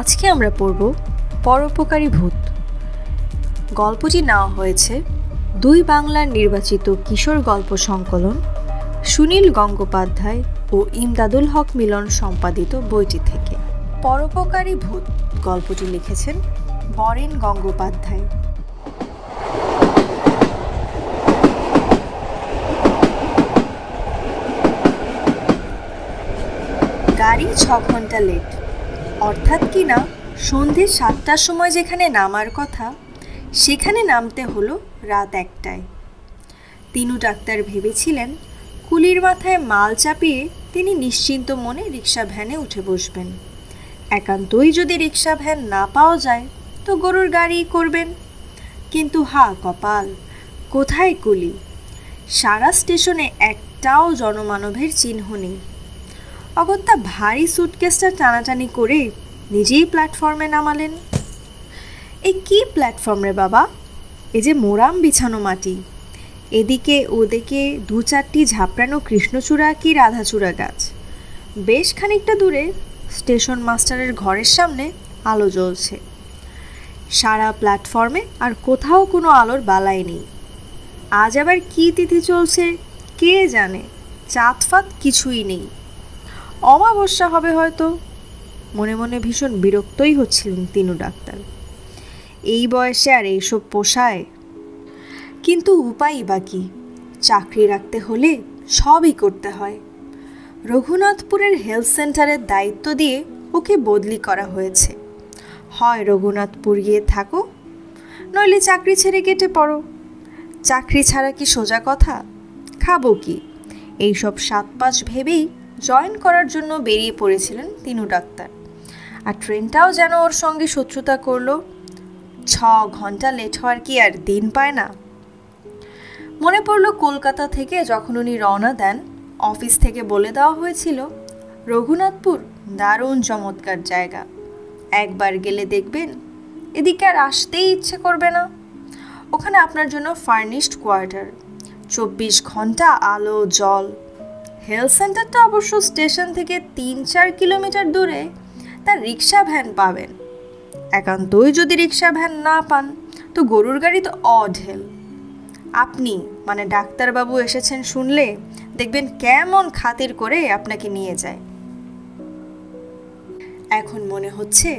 আজকে আমরা পড়ব পরোপকারী ভূত। গল্পটি নেওয়া হয়েছে দুই বাংলার নির্বাচিত কিশোর গল্প সংকলন সুনীল গঙ্গোপাধ্যায় ও ইমদাদুল হক মিলন সম্পাদিত বইটি থেকে। পরোপকারী ভূত গল্পটি লিখেছেন বরেন গঙ্গোপাধ্যায়। গাড়ি 6 ঘন্টা লেট, অর্থাৎ কিনা সন্ধে 7টার সময় যেখানে নামার কথা সেখানে নামতে হলো রাত 1টায়। তিনু ডাক্তার ভেবেছিলেন কুলির মাথায় মাল চাপিয়ে তিনি নিশ্চিন্ত মনে রিক্সা ভ্যানে উঠে বসবেন। একান্তই যদি রিক্সা ভ্যান না পাওয়া যায় তো গরুর গাড়ি করবেন। কিন্তু হা কপাল, কোথায় কুলি? সারা স্টেশনে একটাও জনমানবের চিহ্ন নেই। অগত্যা ভারী সুটকেসটা টানাটানি করে নিজেই প্ল্যাটফর্মে নামালেন। এই কি প্ল্যাটফর্ম রে বাবা? এ যে মোরাম বিছানো মাটি, এদিকে ওদিকে 2-4টি ঝাপড়ানো কৃষ্ণচূড়া কি রাধাচূড়া গাছ। বেশ খানিকটা দূরে স্টেশন মাস্টারের ঘরের সামনে আলো জ্বলছে। সারা প্ল্যাটফর্মে আর কোথাও কোনো আলোর বালাই নেই। আজ আবার কি তিথি চলছে কে জানে, চাঁদফাত কিছুই নেই। অমাবস্যা হবে হয়তো। মনে মনে ভীষণ বিরক্তই হচ্ছিলেন তিনু ডাক্তার। এই বয়সে আর এইসব পোষায়? কিন্তু উপায়ই বা কি? চাকরি রাখতে হলে সবই করতে হয়। রঘুনাথপুরের হেলথ সেন্টারের দায়িত্ব দিয়ে ওকে বদলি করা হয়েছে। হয় রঘুনাথপুর গিয়ে থাকো, নইলে চাকরি ছেড়ে কেটে পড়ো। চাকরি ছাড়া কি সোজা কথা? খাবো কি? এইসব 7-5 ভেবেই জয়েন করার জন্য বেরিয়ে পড়েছিলেন তিনু ডাক্তার। আর ট্রেনটাও যেন ওর সঙ্গে শত্রুতা করলো। 6 ঘন্টা লেট হওয়ার কি আর দিন পায় না? মনে পড়ল কলকাতা থেকে যখন উনি রওনা দেন, অফিস থেকে বলে দেওয়া হয়েছিল রঘুনাথপুর দারুণ চমৎকার জায়গা, একবার গেলে দেখবেন এদিকে আর আসতেই ইচ্ছে করবে না। ওখানে আপনার জন্য ফার্নিশড কোয়ার্টার, 24 ঘন্টা আলো জল। হেলথ সেন্টারটা অবশ্য স্টেশন থেকে 3-4 কিলোমিটার দূরে, তার রিক্সা ভ্যান পাবেন। একান্তই যদি রিক্সা ভ্যান না পান তো গরুর গাড়ি তো অঢেল। আপনি মানে ডাক্তারবাবু এসেছেন শুনলে দেখবেন কেমন খাতির করে আপনাকে নিয়ে যায়। এখন মনে হচ্ছে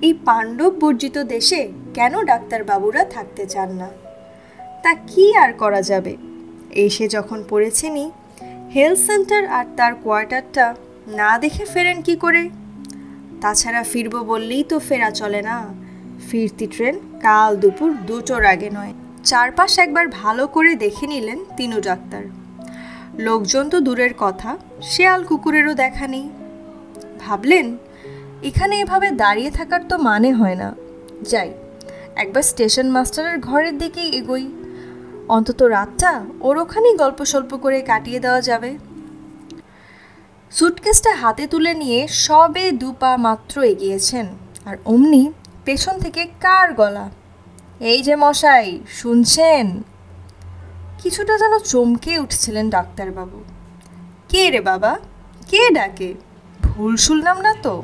এই পাণ্ডব বর্জিত দেশে কেন ডাক্তারবাবুরা থাকতে চান না। তা কি আর করা যাবে, এসে যখন পড়েছেনই, হেলথ সেন্টার আর তার কোয়ার্টারটা না দেখে ফেরেন কি করে? তাছাড়া ফিরব বললেই তো ফেরা চলে না। ফিরতি ট্রেন কাল দুপুর 2টোর আগে নয়। চারপাশ একবার ভালো করে দেখে নিলেন তিনু ডাক্তার। লোকজন তো দূরের কথা, শেয়াল কুকুরেরও দেখা নেই। ভাবলেন এখানে এভাবে দাঁড়িয়ে থাকার তো মানে হয় না। যাই, একবার স্টেশন মাস্টারের ঘরের দিকেই এগোই। অন্তত রাতটা ওর ওখানেই গল্প সল্প করে কাটিয়ে দেওয়া যাবে। সুটকেসটা হাতে তুলে নিয়ে সবে 2 পা মাত্র এগিয়েছেন, আর অমনি পেছন থেকে কার গলা, এই যে মশাই শুনছেন? কিছুটা যেন চমকে উঠছিলেন ডাক্তারবাবু। কে রে বাবা, কে ডাকে? ভুল শুনলাম না তো?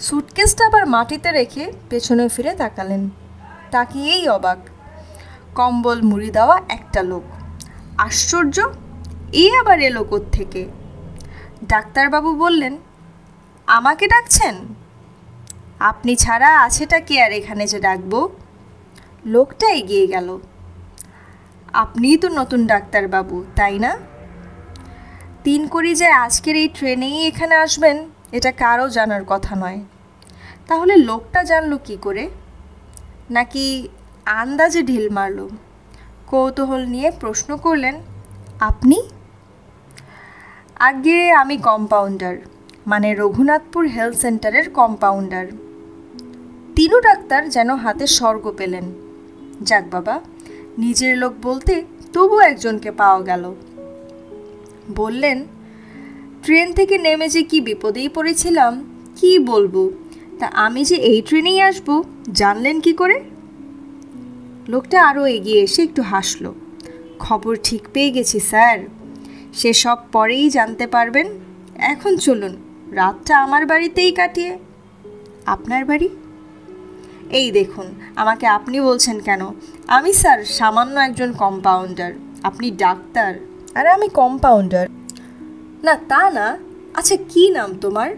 সুটকেসটা আবার মাটিতে রেখে পেছনে ফিরে তাকালেন। তাকিয়েই অবাক, কম্বল মুড়ি দেওয়া একটা লোক। আশ্চর্য, এ আবার এলো কোত্থেকে? ডাক্তারবাবু বললেন, আমাকে ডাকছেন? আপনি ছাড়া আছেটা কে আর এখানে যে ডাকবো? লোকটা এগিয়ে গেল। আপনিই তো নতুন ডাক্তারবাবু, তাই না? 3 করি যে আজকের এই ট্রেনেই এখানে আসবেন এটা কারও জানার কথা নয়। তাহলে লোকটা জানলো কি করে? নাকি আন্দাজে ঢিল মারল? কৌতূহল নিয়ে প্রশ্ন করলেন, আপনি? আগে আমি কম্পাউন্ডার, মানে রঘুনাথপুর হেলথ সেন্টারের কম্পাউন্ডার। তিনু ডাক্তার যেন হাতে স্বর্গ পেলেন। যাক বাবা, নিজের লোক বলতে তবু একজনকে পাওয়া গেল। বললেন, ট্রেন থেকে নেমে যে কি বিপদেই পড়েছিলাম কি বলবো, তা আমি যে এই ট্রেনেই আসবো জানলেন কি করে? লোকটা আরও এগিয়ে এসে একটু হাসল। খবর ঠিক পেয়ে গেছি স্যার, সে সব পরেই জানতে পারবেন। এখন চলুন, রাতটা আমার বাড়িতেই কাটিয়ে। আপনার বাড়ি? এই দেখুন, আমাকে আপনি বলছেন কেন? আমি স্যার সামান্য একজন কম্পাউন্ডার, আপনি ডাক্তার আর আমি কম্পাউন্ডার। না তা না। আচ্ছা, কি নাম তোমার?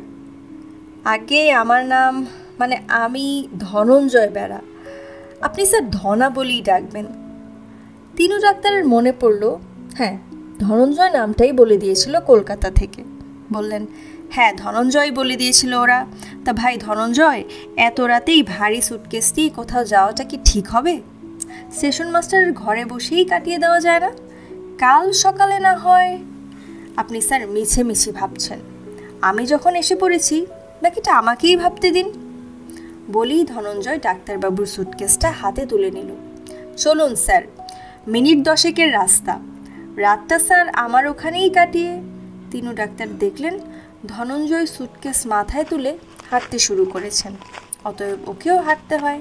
আগে আমার নাম আমি ধনঞ্জয় বেরা। আপনি স্যার ধনা বলেই ডাকবেন। তিনু ডাক্তারের মনে পড়ল, হ্যাঁ, ধনঞ্জয় নামটাই বলে দিয়েছিল কলকাতা থেকে। বললেন, হ্যাঁ, ধনঞ্জয় বলে দিয়েছিল ওরা। তা ভাই ধনঞ্জয়, এত রাতেই ভারী সুটকেস দিয়ে কোথাও যাওয়াটা কি ঠিক হবে? স্টেশন মাস্টারের ঘরে বসেই কাটিয়ে দেওয়া যায় না? কাল সকালে না হয়? আপনি স্যার মিছে মিছি ভাবছেন। আমি যখন এসে পড়েছি, বাকিটা আমাকেই ভাবতে দিন। বলেই ধনঞ্জয় ডাক্তারবাবুর সুটকেসটা হাতে তুলে নিল। চলুন স্যার, মিনিট 10 রাস্তা। রাতটা স্যার আমার ওখানেই কাটিয়ে। তিনু ডাক্তার দেখলেন ধনঞ্জয় সুটকেস মাথায় তুলে হাঁটতে শুরু করেছেন, অতএব ওকেও হাঁটতে হয়।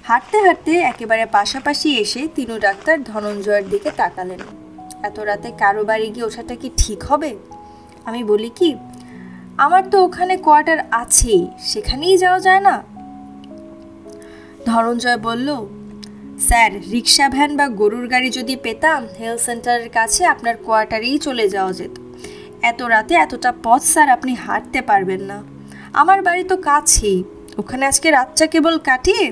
হাঁটতে হাঁটতে একেবারে পাশাপাশি এসে তিনু ডাক্তার ধনঞ্জয়ের দিকে তাকালেন। এত রাতে কারো বাড়ি গিয়ে ওঠাটা কি ঠিক হবে? আমি বলি কি, আমার তো ওখানে কোয়ার্টার আছেই, সেখানেই যাওয়া যায় না? ধনঞ্জয় বলল, স্যার, রিক্সা ভ্যান বা গরুর গাড়ি যদি পেতাম, হেলথ সেন্টারের কাছে আপনার কোয়ার্টারেই চলে যাওয়া যেত। এত রাতে এতটা পথ স্যার আপনি হাঁটতে পারবেন না। আমার বাড়ি তো কাছেই, ওখানে আজকে রাতটা কেবল কাটিয়ে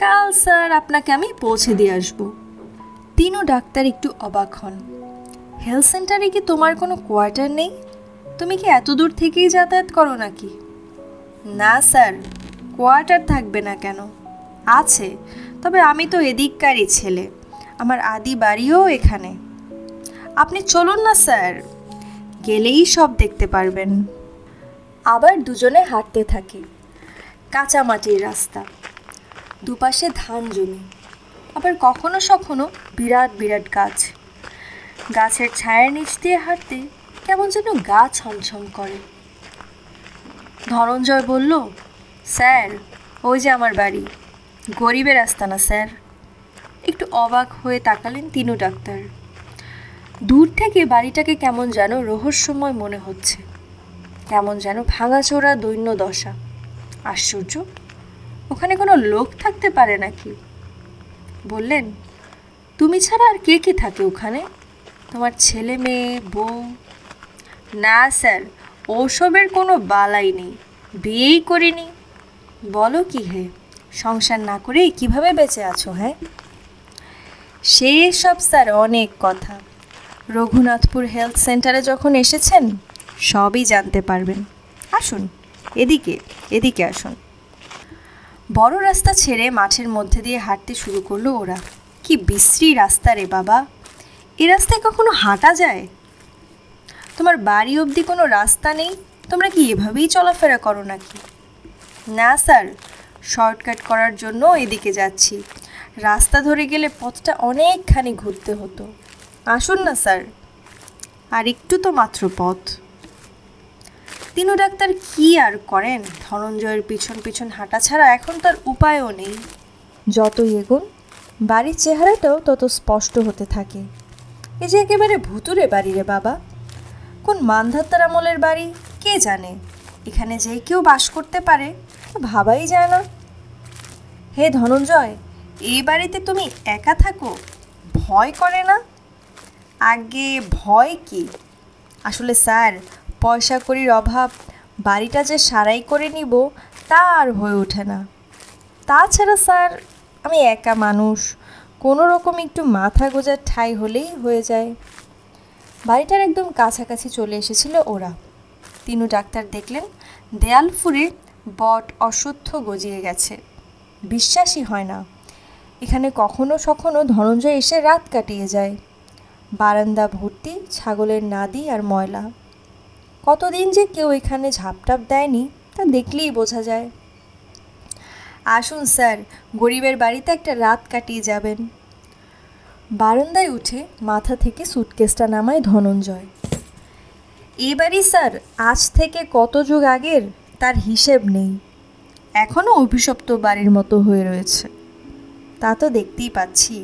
কাল স্যার আপনাকে আমি পৌঁছে দিয়ে আসবো। তিনু ডাক্তার একটু অবাক হন। হেলথ সেন্টারে কি তোমার কোনো কোয়ার্টার নেই? তুমি কি এত দূর থেকেই যাতায়াত করো নাকি? না স্যার, কোয়ার্টার থাকবে না কেন? আছে, তবে আমি তো এদিককারই ছেলে, আমার আদি বাড়িও এখানে। আপনি চলুন না স্যার, গেলেই সব দেখতে পারবেন। আবার দুজনে হাঁটতে থাকে। কাঁচা মাটির রাস্তা, দুপাশে ধান জমি, আবার কখনো সখনো বিরাট বিরাট গাছ। গাছের ছায়ার নিচ দিয়ে হাঁটতে কেমন যেন গা ছমছম করে। ধনঞ্জয় বলল, স্যার, ওই যে আমার বাড়ি। গরিবের রাস্তা না স্যার? একটু অবাক হয়ে তাকালেন তিনু ডাক্তার। দূর থেকে বাড়িটাকে কেমন যেন রহস্যময় মনে হচ্ছে, কেমন যেন ভাঙাচোরা দৈন্য দশা। আশ্চর্য, ওখানে কোনো লোক থাকতে পারে নাকি? বললেন, তুমি ছাড়া আর কে কে থাকে ওখানে? তোমার ছেলে মেয়ে, বউ? না স্যার, ওসবের কোনো বালাই নেই, বিয়েই করিনি। বলো কি হে, সংসার না করেই কিভাবে বেঁচে আছো? হ্যাঁ, সেসব স্যার অনেক কথা। রঘুনাথপুর হেলথ সেন্টারে যখন এসেছেন সবই জানতে পারবেন। আসুন, এদিকে এদিকে আসুন। বড় রাস্তা ছেড়ে মাঠের মধ্যে দিয়ে হাঁটতে শুরু করলো ওরা। কি বিশ্রী রাস্তা রে বাবা, এ রাস্তায় কখনো হাঁটা যায়? তোমার বাড়ি অবধি কোনো রাস্তা নেই, তোমরা কি এভাবেই চলাফেরা করো নাকি? না স্যার, শর্টকাট করার জন্য এদিকে যাচ্ছি। রাস্তা ধরে গেলে পথটা অনেকখানি ঘুরতে হতো। আসুন না স্যার, আর একটু তো মাত্র পথ। তিনু ডাক্তার কি আর করেন, ধনঞ্জয়ের পিছন পিছন হাঁটা ছাড়া এখন তার উপায়ও নেই। যতই এগোন বাড়ির চেহারাটাও তত স্পষ্ট হতে থাকে। এ যে একেবারে ভুতুরে বাড়ি রে বাবা, কোন মান্ধাতার আমলের বাড়ি কে জানে? এখানে যে কেউ বাস করতে পারে ভাবাই যায় না। হে ধনঞ্জয়, এই বাড়িতে তুমি একা থাকো, ভয় করে না? আগে ভয় কি, আসলে স্যার পয়সা কড়ির অভাব, বাড়িটা যে সারাই করে নিব তা আর হয়ে ওঠে না। তাছাড়া স্যার আমি একা মানুষ, কোনো রকম একটু মাথা গোজার ঠাঁই হলেই হয়ে যায়। বাড়িটার একদম কাছাকাছি চলে এসেছিল ওরা। তিনু ডাক্তার দেখলেন দেয়াল ফুঁড়ে বট অশ্বত্থ গজিয়ে গেছে। বিশ্বাসই হয় না, এখানে কখনো সখনো ধনঞ্জয় এসে রাত কাটিয়ে যায়। বারান্দা ভর্তি ছাগলের নাদি আর ময়লা। কতদিন যে কেউ এখানে ঝাপটাপ দেয়নি তা দেখলেই বোঝা যায়। আসুন স্যার, গরিবের বাড়িতে একটা রাত কাটিয়ে যাবেন। বারান্দায় উঠে মাথা থেকে সুটকেসটা নামায় ধনঞ্জয়। এ বাড়ি স্যার আজ থেকে কত যুগ আগের তার হিসেব নেই, এখনও অভিশপ্ত বাড়ির মতো হয়ে রয়েছে। তা তো দেখতেই পাচ্ছি।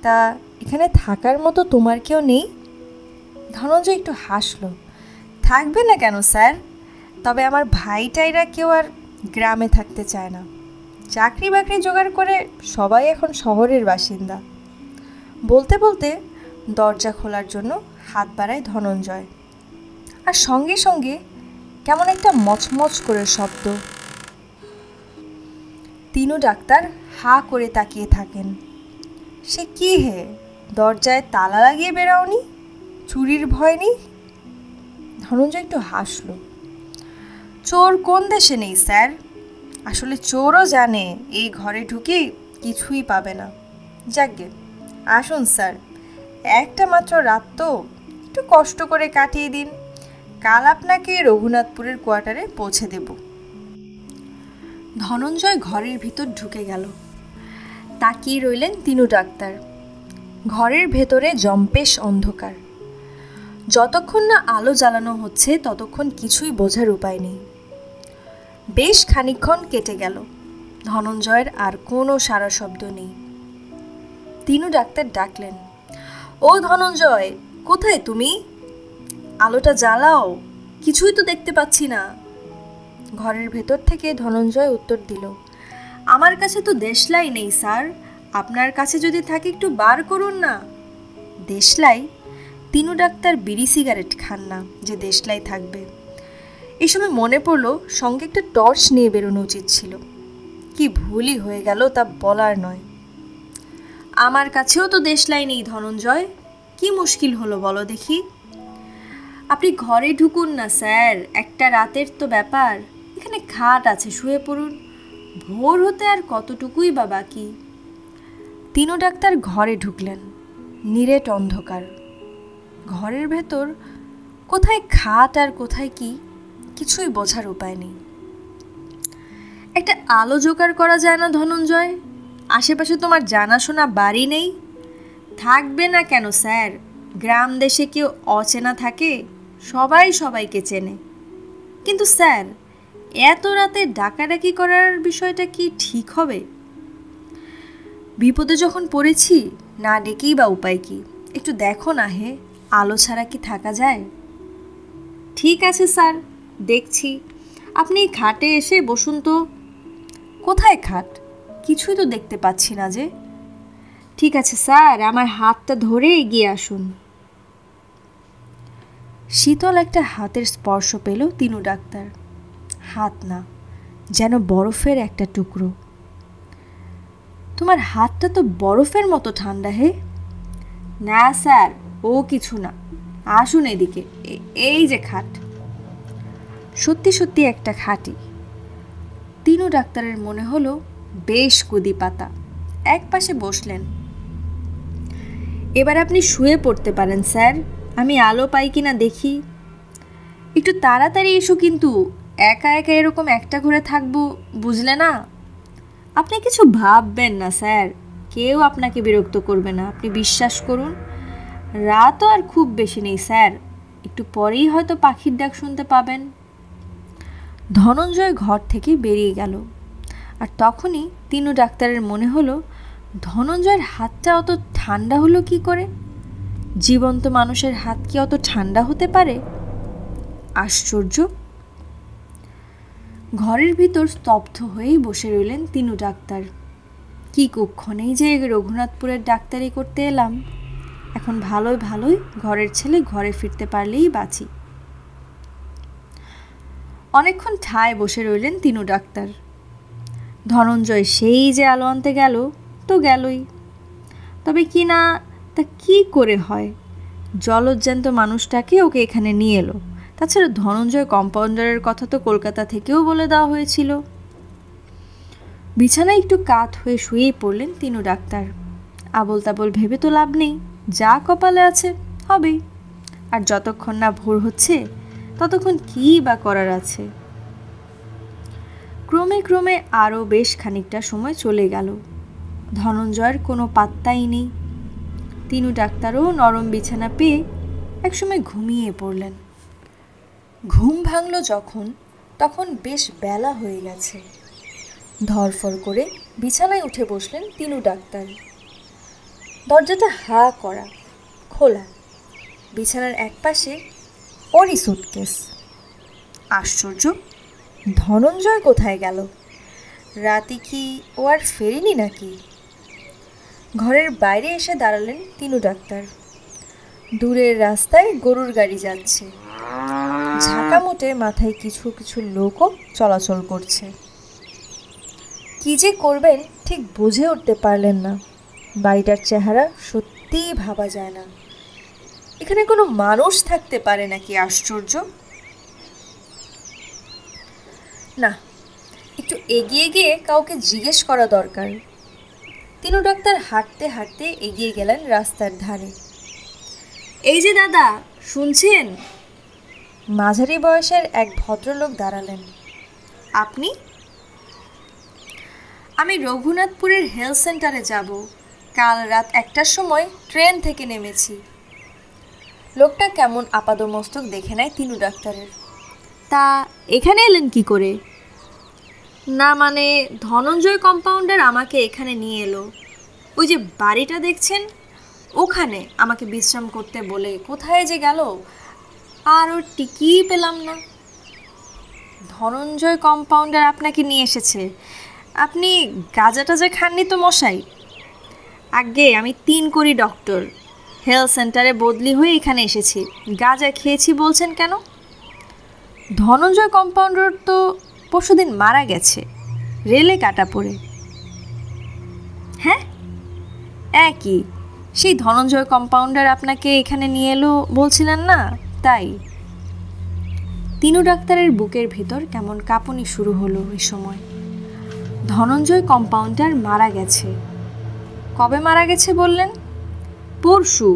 তা এখানে থাকার মতো তোমার কেউ নেই? ধনঞ্জয় একটু হাসলো। থাকবে না কেন স্যার, তবে আমার ভাইটাইরা কেউ আর গ্রামে থাকতে চায় না। চাকরি বাকরি জোগাড় করে সবাই এখন শহরের বাসিন্দা। বলতে বলতে দরজা খোলার জন্য হাত বাড়ায় ধনঞ্জয়, আর সঙ্গে সঙ্গে কেমন একটা মচমচ করে শব্দ। তিনু ডাক্তার হা করে তাকিয়ে থাকেন। সে কি হে, দরজায় তালা লাগিয়ে বেরাওনি? চুরির ভয় নেই? ধনঞ্জয় একটু হাসল। চোর কোন দেশে নেই স্যার, আসলে চোরও জানে এই ঘরে ঢুকে কিছুই পাবে না। যাকগে, আসুন স্যার, একটা মাত্র রাত তো, একটু কষ্ট করে কাটিয়ে দিন, কাল আপনাকে রঘুনাথপুরের কোয়ার্টারে পৌঁছে দেব। ধনঞ্জয় ঘরের ভিতর ঢুকে গেল। তাকিয়ে রইলেন তিনু ডাক্তার। ঘরের ভেতরে জম্পেশ অন্ধকার। যতক্ষণ না আলো জ্বালানো হচ্ছে ততক্ষণ কিছুই বোঝার উপায় নেই। বেশ খানিকক্ষণ কেটে গেল, ধনঞ্জয়ের আর কোনো সাড়া শব্দ নেই। তিনু ডাক্তার ডাকলেন, ও ধনঞ্জয়, কোথায় তুমি? আলোটা জ্বালাও, কিছুই তো দেখতে পাচ্ছি না। ঘরের ভেতর থেকে ধনঞ্জয় উত্তর দিল, আমার কাছে তো দেশলাই নেই স্যার, আপনার কাছে যদি থাকে একটু বার করুন না। দেশলাই? তিনু ডাক্তার বিড়ি সিগারেট খান না যে দেশলাই থাকবে। এই সময় মনে পড়ল সঙ্গে একটা টর্চ নিয়ে বেরোনো উচিত ছিল। কি ভুলই হয়ে গেল তা বলার নয়। আমার কাছেও তো দেশলাই নেই ধনঞ্জয়, কি মুশকিল হলো বলো দেখি। আপনি ঘরে ঢুকুন না স্যার, একটা রাতের তো ব্যাপার, এখানে খাট আছে, শুয়ে পড়ুন, ভোর হতে আর কতটুকুই বা বাকি। তিনু ডাক্তার ঘরে ঢুকলেন। নিরেট অন্ধকার। ঘরের ভেতর কোথায় খাট আর কোথায় কি কিছুই বোঝার উপায় নেই। একটা আলো জোগাড় করা যায় না ধনঞ্জয়? আশেপাশে তোমার জানাশোনা বাড়ি নেই? থাকবে না কেন স্যার, গ্রাম দেশে কেউ অচেনা থাকে? সবাই সবাইকে চেনে। কিন্তু স্যার, এত রাতে ডাকাডাকি করার বিষয়টা কি ঠিক হবে? বিপদে যখন পড়েছি, না ডেকেই বা উপায় কি? একটু দেখো না হে, আলো ছাড়া কি থাকা যায়? ঠিক আছে স্যার, দেখছি। আপনি খাটে এসে বসুন তো। কোথায় খাট? কিছুই তো দেখতে পাচ্ছি না যে। ঠিক আছে স্যার, আমার হাতটা ধরে এগিয়ে আসুন। শীতল একটা হাতের স্পর্শ পেল তিনু ডাক্তার। হাত না, যেন বরফের একটা টুকরো। তোমার হাতটা তো বরফের মতো ঠান্ডা হে। না স্যার, ও কিছু না, আসুন এদিকে, এই যে খাট। সত্যি সত্যি একটা খাটি। তিনু ডাক্তারের মনে হলো বেশ কুদি পাতা। এক পাশে বসলেন। এবার আপনি শুয়ে পড়তে পারেন স্যার, আমি আলো পাই কিনা দেখি। একটু তাড়াতাড়ি এসো কিন্তু, একা একা এরকম একটা ঘরে থাকবো, বুঝলে না? আপনি কিছু ভাববেন না স্যার, কেউ আপনাকে বিরক্ত করবে না, আপনি বিশ্বাস করুন। রাতও আর খুব বেশি নেই স্যার, একটু পরেই হয়তো পাখির ডাক শুনতে পাবেন। ধনঞ্জয় ঘর থেকে বেরিয়ে গেল। আর তখনই তিনু ডাক্তারের মনে হলো, ধনঞ্জয়ের হাতটা অত ঠান্ডা হলো কি করে? জীবন্ত মানুষের হাত কি অত ঠান্ডা হতে পারে? আশ্চর্য। ঘরের ভিতর স্তব্ধ হয়েই বসে রইলেন তিনু ডাক্তার। কি কুক্ষণেই যে রঘুনাথপুরের ডাক্তারি করতে এলাম। এখন ভালোই ভালোই ঘরের ছেলে ঘরে ফিরতে পারলেই বাঁচি। অনেকক্ষণ ঠায় বসে রইলেন তিনু ডাক্তার। ধনঞ্জয় সেই যে আলো আনতে গেল তো গেলই, তবে কি না তা কি করে হয়? জলজ্যান্ত মানুষটাকে ওকে এখানে নিয়ে এলো। তাছাড়া ধনঞ্জয় কম্পাউন্ডারের কথা তো কলকাতা থেকেও বলে দেওয়া হয়েছিল। বিছানায় একটু কাত হয়ে শুয়েই পড়লেন তিনু ডাক্তার। আবল তাবল ভেবে তো লাভ নেই, যা কপালে আছে হবেই। আর যতক্ষণ না ভোর হচ্ছে ততক্ষণ কী বা করার আছে। ক্রমে ক্রমে আরও বেশ খানিকটা সময় চলে গেল। ধনঞ্জয়ের কোনো পাত্তাই নেই। তিনু ডাক্তারও নরম বিছানা পেয়ে একসময় ঘুমিয়ে পড়লেন। ঘুম ভাঙল যখন, তখন বেশ বেলা হয়ে গেছে। ধরফর করে বিছানায় উঠে বসলেন তিনু ডাক্তার। দরজাটা হা করা, খোলা। বিছানার একপাশে ওরই সুটকেস। আশ্চর্য, ধনঞ্জয় কোথায় গেল? রাতে কি ও আর ফেরেনি নাকি? ঘরের বাইরে এসে দাঁড়ালেন তিনু ডাক্তার। দূরের রাস্তায় গরুর গাড়ি যাচ্ছে, ঝাঁকামোটে মাথায় কিছু কিছু লোকও চলাচল করছে। কি যে করবেন ঠিক বুঝে উঠতে পারলেন না। বাড়িটার চেহারা সত্যিই ভাবা যায় না। এখানে কোনো মানুষ থাকতে পারে নাকি? আশ্চর্য না, একটু এগিয়ে গিয়ে কাউকে জিজ্ঞেস করা দরকার। তিনু ডাক্তার হাঁটতে হাঁটতে এগিয়ে গেলেন রাস্তার ধারে। এই যে দাদা, শুনছেন? মাঝারি বয়সের এক ভদ্রলোক দাঁড়ালেন। আপনি? আমি রঘুনাথপুরের হেলথ সেন্টারে যাব। কাল রাত 1টার সময় ট্রেন থেকে নেমেছি। লোকটা কেমন আপাদমস্তক দেখে নেয় তিনু ডাক্তারের। তা এখানে এলেন কি করে? না মানে ধনঞ্জয় কম্পাউন্ডার আমাকে এখানে নিয়ে এলো। ওই যে বাড়িটা দেখছেন, ওখানে আমাকে বিশ্রাম করতে বলে কোথায় যে গেল, আর ওর টিকিই পেলাম না। ধনঞ্জয় কম্পাউন্ডার আপনাকে নিয়ে এসেছে? আপনি গাঁজা টাজা খাননি তো মশাই? আগে আমি 3 করি ডক্টর, হেলথ সেন্টারে বদলি হয়ে এখানে এসেছি। গাঁজা খেয়েছি বলছেন কেন? ধনঞ্জয় কম্পাউন্ডার তো পরশুদিন মারা গেছে, রেলে কাটা পড়ে। হ্যাঁ, একই। সেই ধনঞ্জয় কম্পাউন্ডার আপনাকে এখানে নিয়ে এলো বলছিলেন না, তাই। তিনু ডাক্তারের বুকের ভেতর কেমন কাঁপুনি শুরু হলো ওই সময়। ধনঞ্জয় কম্পাউন্ডার মারা গেছে? কবে মারা গেছে বললেন? পরশু।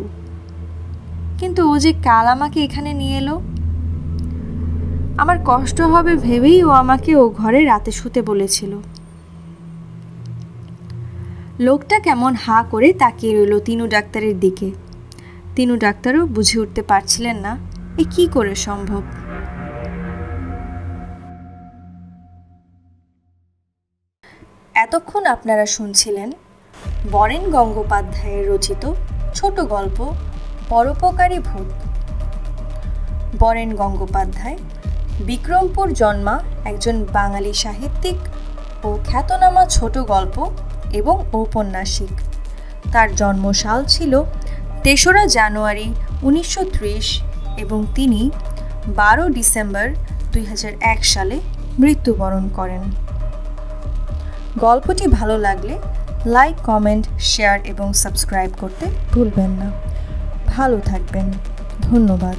কিন্তু ও যে কাল আমাকে এখানে নিয়ে এলো। আমার কষ্ট হবে ভেবেই ও আমাকে ও ঘরে রাতে শুতে বলেছিল। লোকটা কেমন হাঁ করে তাকিয়ে রইল তিনু ডাক্তারের দিকে। তিনু ডাক্তারও বুঝে উঠতে পারছিলেন না এ কি করে সম্ভব। এতক্ষণ আপনারা শুনছিলেন বরেন গঙ্গোপাধ্যায়ের রচিত ছোট গল্প পরোপকারী ভূত। বরেন গঙ্গোপাধ্যায় বিক্রমপুর জন্মা একজন বাঙালি সাহিত্যিক ও খ্যাতনামা ছোট গল্প এবং ঔপন্যাসিক। তার জন্মসাল ছিল ৩রা জানুয়ারি ১৯৩০ এবং তিনি ১২ ডিসেম্বর ২০০১ সালে মৃত্যুবরণ করেন। গল্পটি ভালো লাগলে লাইক, কমেন্ট, শেয়ার এবং সাবস্ক্রাইব করতে ভুলবেন না। ভালো থাকবেন। ধন্যবাদ।